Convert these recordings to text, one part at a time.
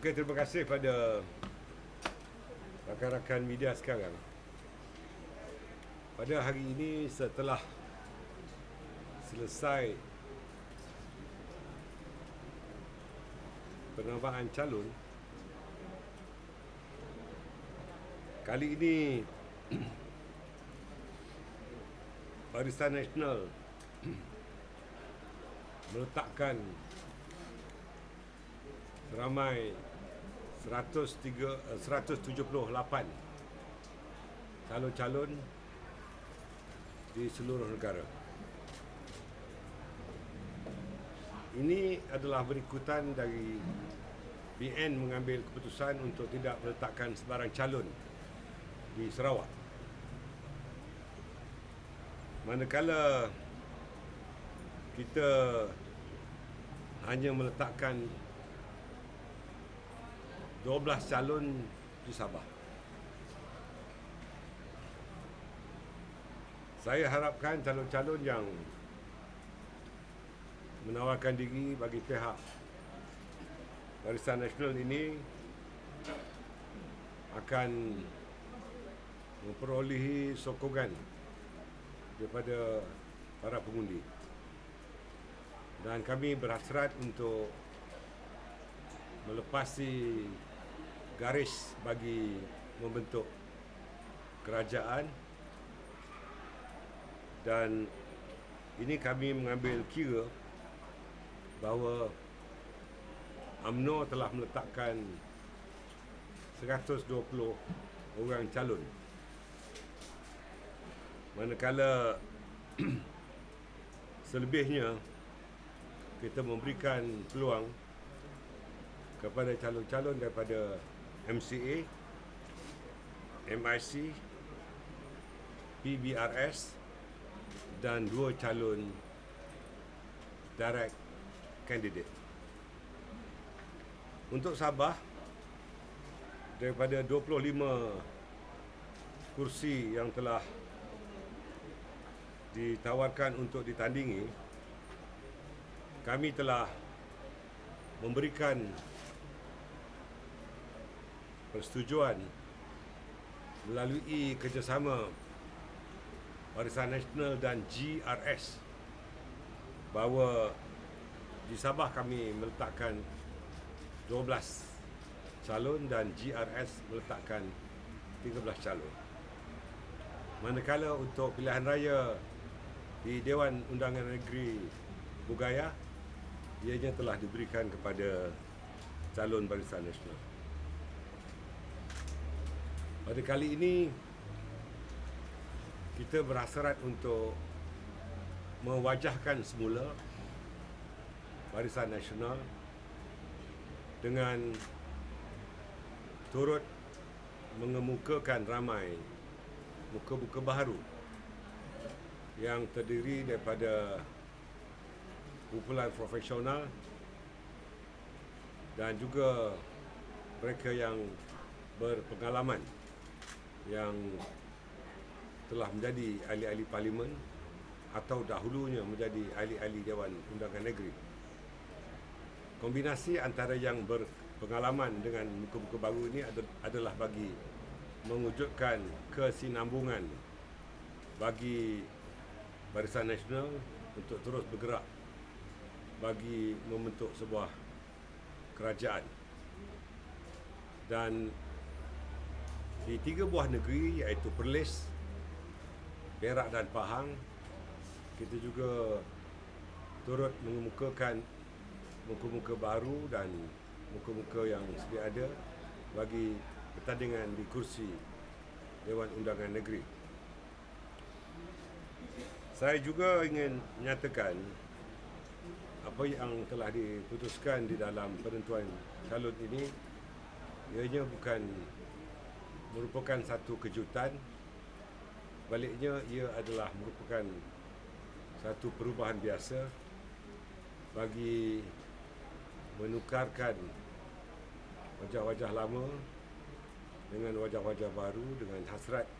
Okey, terima kasih pada rakan-rakan media sekarang. Pada hari ini setelah selesai penambaan calon, kali ini Barisan Nasional meletakkan seramai 178 calon-calon di seluruh negara. Ini adalah berikutan dari BN mengambil keputusan untuk tidak meletakkan sebarang calon di Sarawak. Manakala kita hanya meletakkan 12 calon di Sabah. Saya harapkan calon-calon yang menawarkan diri bagi pihak Barisan Nasional ini akan memperolehi sokongan daripada para pengundi. Dan kami berhasrat untuk melepasi garis bagi membentuk kerajaan, dan ini kami mengambil kira bahawa UMNO telah meletakkan 120 orang calon, manakala selebihnya kita memberikan peluang kepada calon-calon daripada MCA, MIC, PBRS dan 2 calon direct candidate. Untuk Sabah, daripada 25 kursi yang telah ditawarkan untuk ditandingi, kami telah memberikan persetujuan melalui kerjasama Barisan Nasional dan GRS bahawa di Sabah kami meletakkan 12 calon dan GRS meletakkan 13 calon. Manakala untuk pilihan raya di Dewan Undangan Negeri Bugaya, ianya telah diberikan kepada calon Barisan Nasional. Pada kali ini kita berhasrat untuk mewajahkan semula Barisan Nasional dengan turut mengemukakan ramai muka-muka baharu yang terdiri daripada kumpulan profesional dan juga mereka yang berpengalaman yang telah menjadi ahli-ahli parlimen atau dahulunya menjadi ahli-ahli Dewan Undangan Negeri. Kombinasi antara yang berpengalaman dengan muka-muka baru ini adalah bagi mewujudkan kesinambungan bagi Barisan Nasional untuk terus bergerak bagi membentuk sebuah kerajaan. Dan di 3 buah negeri iaitu Perlis, Perak dan Pahang, kita juga turut mengemukakan muka-muka baru dan muka-muka yang sedia ada bagi pertandingan di kursi Dewan Undangan Negeri. Saya juga ingin menyatakan apa yang telah diputuskan di dalam penentuan calon ini ianya bukan merupakan satu kejutan, baliknya ia adalah merupakan satu perubahan biasa bagi menukarkan wajah-wajah lama dengan wajah-wajah baru dengan hasrat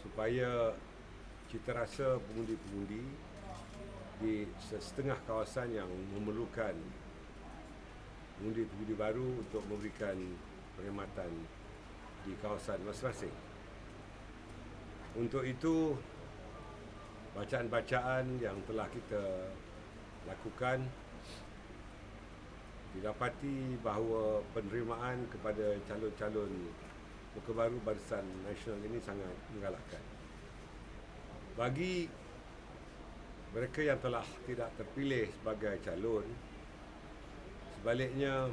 supaya cita rasa pengundi-pengundi di setengah kawasan yang memerlukan mengundi pengundi baru untuk memberikan perkhidmatan di kawasan masing-masing. Untuk itu, bacaan-bacaan yang telah kita lakukan didapati bahawa penerimaan kepada calon-calon muka baru Barisan Nasional ini sangat menggalakkan. Bagi mereka yang telah tidak terpilih sebagai calon, sebaliknya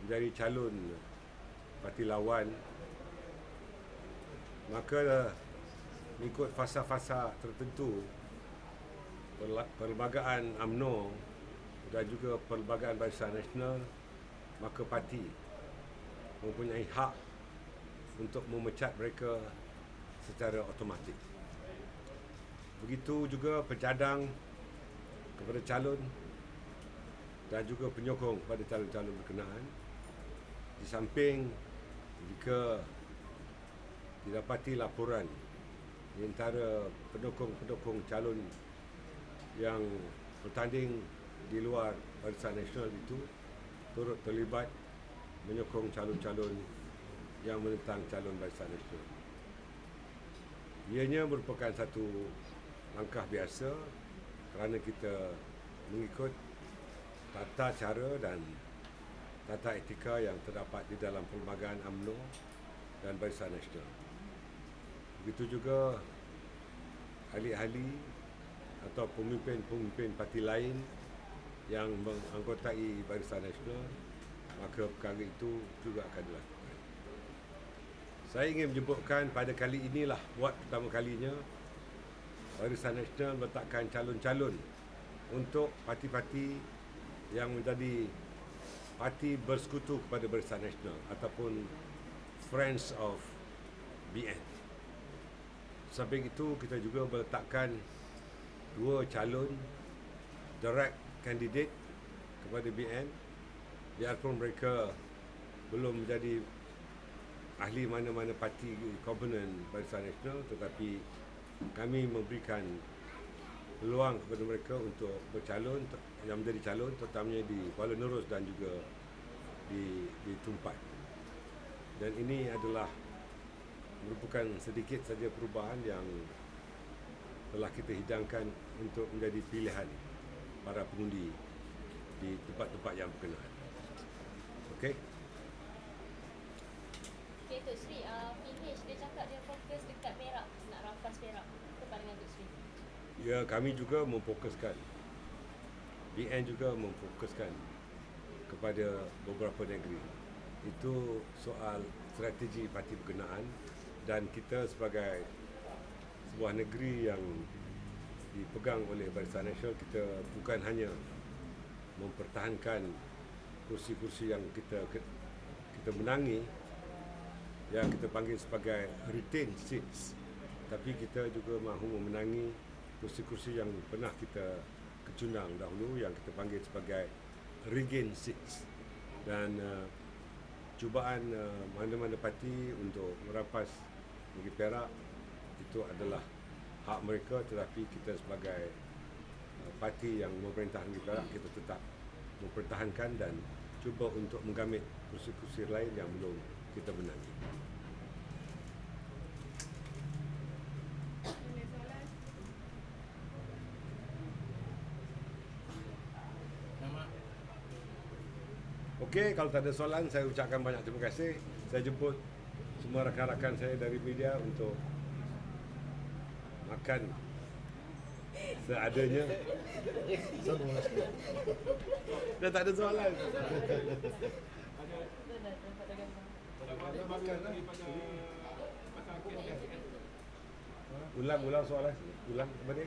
menjadi calon parti lawan, maka mengikut fasa-fasa tertentu Perlembagaan UMNO dan juga Perlembagaan Barisan Nasional, maka parti mempunyai hak untuk memecat mereka secara automatik. Begitu juga pencadang kepada calon dan juga penyokong kepada calon-calon berkenaan. Di samping jika didapati laporan di antara pendukung-pendukung calon yang bertanding di luar Barisan Nasional itu turut terlibat menyokong calon-calon yang menentang calon Barisan Nasional. Ianya merupakan satu langkah biasa kerana kita mengikut tata cara dan tata etika yang terdapat di dalam Perlembagaan UMNO dan Barisan Nasional. Begitu juga ahli-ahli atau pemimpin-pemimpin parti lain yang menganggotai Barisan Nasional, maka perkara itu juga akan dilakukan. Saya ingin menyebutkan pada kali inilah buat pertama kalinya Barisan Nasional meletakkan calon-calon untuk parti-parti yang menjadi parti bersekutu kepada Barisan Nasional ataupun Friends of BN. Samping itu, kita juga meletakkan 2 calon direct candidate kepada BN, biarpun mereka belum menjadi ahli mana-mana parti komponen Barisan Nasional, tetapi kami memberikan peluang kepada mereka untuk bercalon, yang menjadi calon, terutamanya di Kuala Nerus dan juga di Tumpat. Dan ini adalah merupakan sedikit saja perubahan yang telah kita hidangkan untuk menjadi pilihan para pengundi di tempat-tempat yang berkenaan. Okey. Okey, Tok Sri, PH dia cakap dia fokus dekat Perak, nak rampas Perak. Apa pandangan Tok Sri? Ya, kami juga memfokuskan, BN juga memfokuskan kepada beberapa negeri. Itu soal strategi parti berkenaan, dan kita sebagai sebuah negeri yang dipegang oleh Barisan Nasional, kita bukan hanya mempertahankan kursi-kursi yang kita menangi, yang kita panggil sebagai retain seats, tapi kita juga mahu memenangi kursi-kursi yang pernah kita kecundang dahulu, yang kita panggil sebagai regain seats. Dan cubaan mana-mana parti untuk merampas negeri Perak itu adalah hak mereka, tetapi kita sebagai parti yang memerintah negeri Perak, kita tetap mempertahankan dan cuba untuk menggamit kursi-kursi lain yang belum kita menangi. Okey, kalau tak ada soalan, saya ucapkan banyak terima kasih. Saya jemput semua rakan-rakan saya dari media untuk makan seadanya. Dah tak ada soalan. Ulang soalan. Ulang apa dia?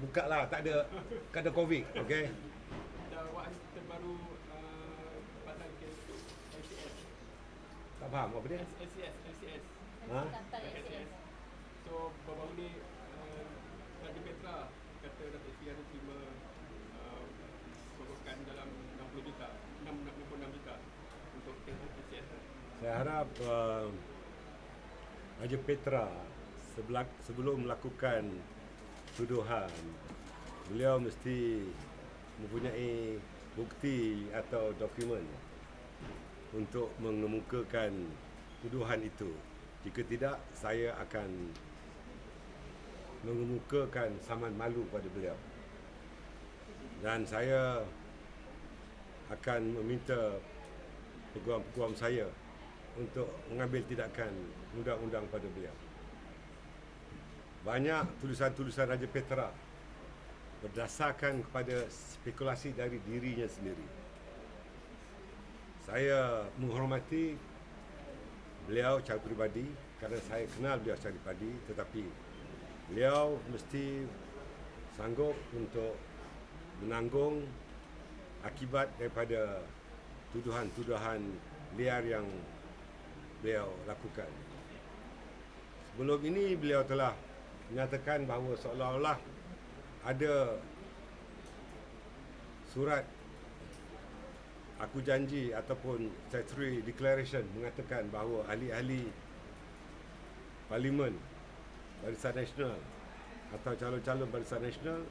Buka lah, tak ada COVID, okey? Dakwaan terbaru Badan LCS. Tak faham apa dia? LCS. Ha? Daftar LCS. So baru ni Raja Petra kata Datuk Seri ada terima sokongan dalam 60 juta, 66 juta untuk LCS. Saya harap Raja Petra sebelum melakukan tuduhan, beliau mesti mempunyai bukti atau dokumen untuk mengemukakan tuduhan itu. Jika tidak, saya akan mengemukakan saman malu pada beliau. Dan saya akan meminta peguam-peguam saya untuk mengambil tindakan undang-undang pada beliau. Banyak tulisan-tulisan Raja Petra berdasarkan kepada spekulasi dari dirinya sendiri. Saya menghormati beliau secara peribadi kerana saya kenal beliau secara peribadi, tetapi beliau mesti sanggup untuk menanggung akibat daripada tuduhan-tuduhan liar yang beliau lakukan. Sebelum ini beliau telah menyatakan bahawa seolah-olah ada surat aku janji ataupun statutory declaration mengatakan bahawa ahli-ahli Parlimen Barisan Nasional atau calon-calon Barisan Nasional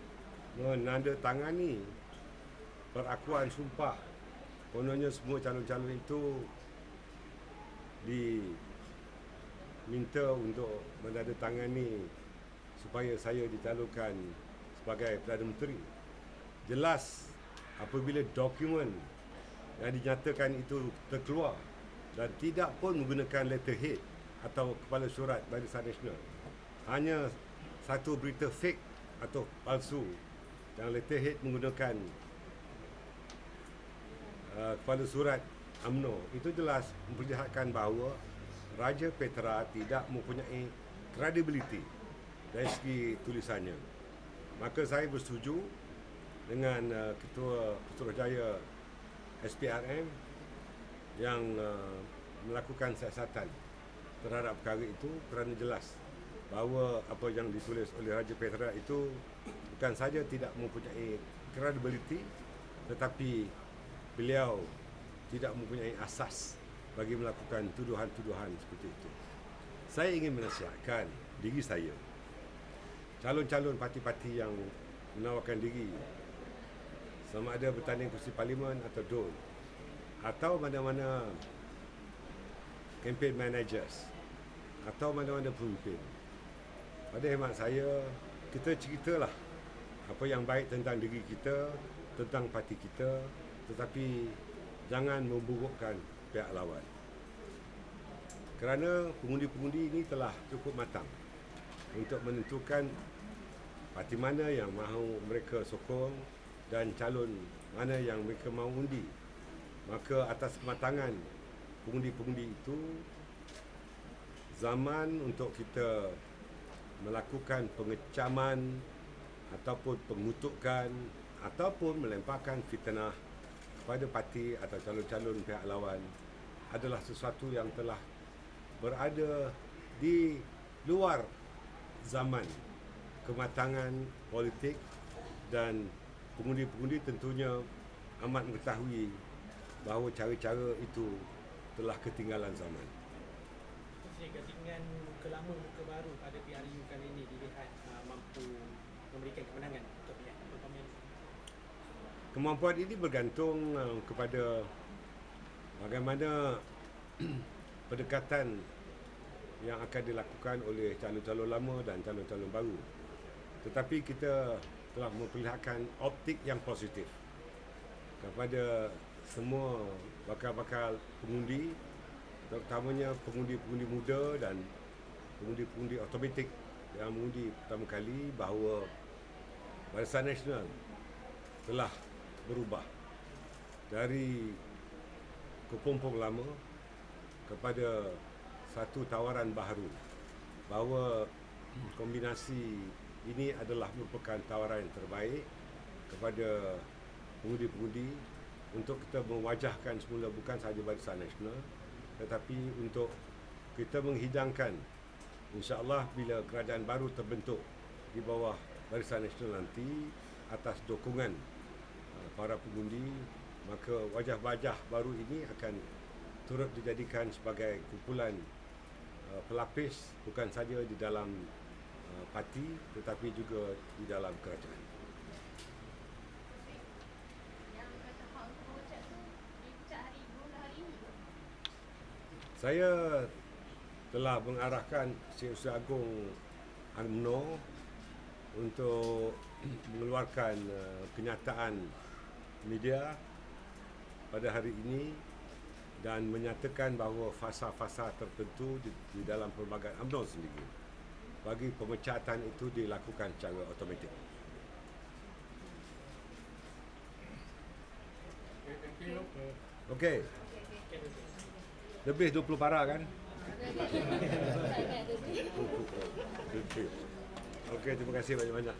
menandatangani perakuan sumpah. Kononnya semua calon-calon itu diminta untuk menandatangani supaya saya dicalonkan sebagai Perdana Menteri. Jelas apabila dokumen yang dinyatakan itu terkeluar dan tidak pun menggunakan letterhead atau kepala surat Barisan Nasional, hanya satu berita fake atau palsu yang letterhead menggunakan kepala surat UMNO, itu jelas memperlihatkan bahawa Raja Petra tidak mempunyai credibility dari segi tulisannya. Maka saya bersetuju dengan Ketua Putrajaya SPRM yang melakukan siasatan terhadap perkara itu, kerana jelas bahawa apa yang ditulis oleh Raja Petra itu bukan saja tidak mempunyai credibility, tetapi beliau tidak mempunyai asas bagi melakukan tuduhan-tuduhan seperti itu. Saya ingin menasihatkan diri saya, calon-calon parti-parti yang menawarkan diri sama ada bertanding kursi parlimen atau DUN, atau mana-mana campaign managers atau mana-mana pemimpin. Pada hemat saya, kita ceritalah apa yang baik tentang diri kita, tentang parti kita, tetapi jangan memburukkan pihak lawan. Kerana pengundi-pengundi ini telah cukup matang untuk menentukan parti mana yang mahu mereka sokong dan calon mana yang mereka mahu undi. Maka atas kematangan pengundi-pengundi itu, zaman untuk kita melakukan pengecaman ataupun pengutukan ataupun melemparkan fitnah kepada parti atau calon-calon pihak lawan adalah sesuatu yang telah berada di luar zaman kematangan politik, dan pengundi-pengundi tentunya amat mengetahui bahawa cara-cara itu telah ketinggalan zaman. Dengan muka lama, muka baru pada PRU kali ini dilihat mampu memberikan kemenangan untuk pihak Parlimen. Kemampuan ini bergantung kepada bagaimana pendekatan yang akan dilakukan oleh calon-calon lama dan calon-calon baru. Tetapi kita telah memperlihatkan optik yang positif kepada semua bakal-bakal pengundi, terutamanya pengundi-pengundi muda dan pengundi-pengundi automatik yang mengundi pertama kali, bahawa Barisan Nasional telah berubah dari kepompong lama kepada satu tawaran baharu, bahawa kombinasi ini adalah merupakan tawaran yang terbaik kepada pengundi-pengundi untuk kita mewajahkan semula bukan sahaja Barisan Nasional, tetapi untuk kita menghidangkan, insya-Allah bila kerajaan baru terbentuk di bawah Barisan Nasional nanti atas dukungan para pengundi, maka wajah-wajah baru ini akan turut dijadikan sebagai kumpulan pelapis bukan saja di dalam parti tetapi juga di dalam kerajaan. Yang kata Hak Saya telah mengarahkan Sri Usaha Agung UMNO untuk mengeluarkan kenyataan media pada hari ini dan menyatakan bahawa fasa-fasa tertentu di dalam perlembagaan UMNO sendiri bagi pemecatan itu dilakukan secara automatik. Thank you. Okey. Lebih 20 para kan? Okey, terima kasih banyak-banyak.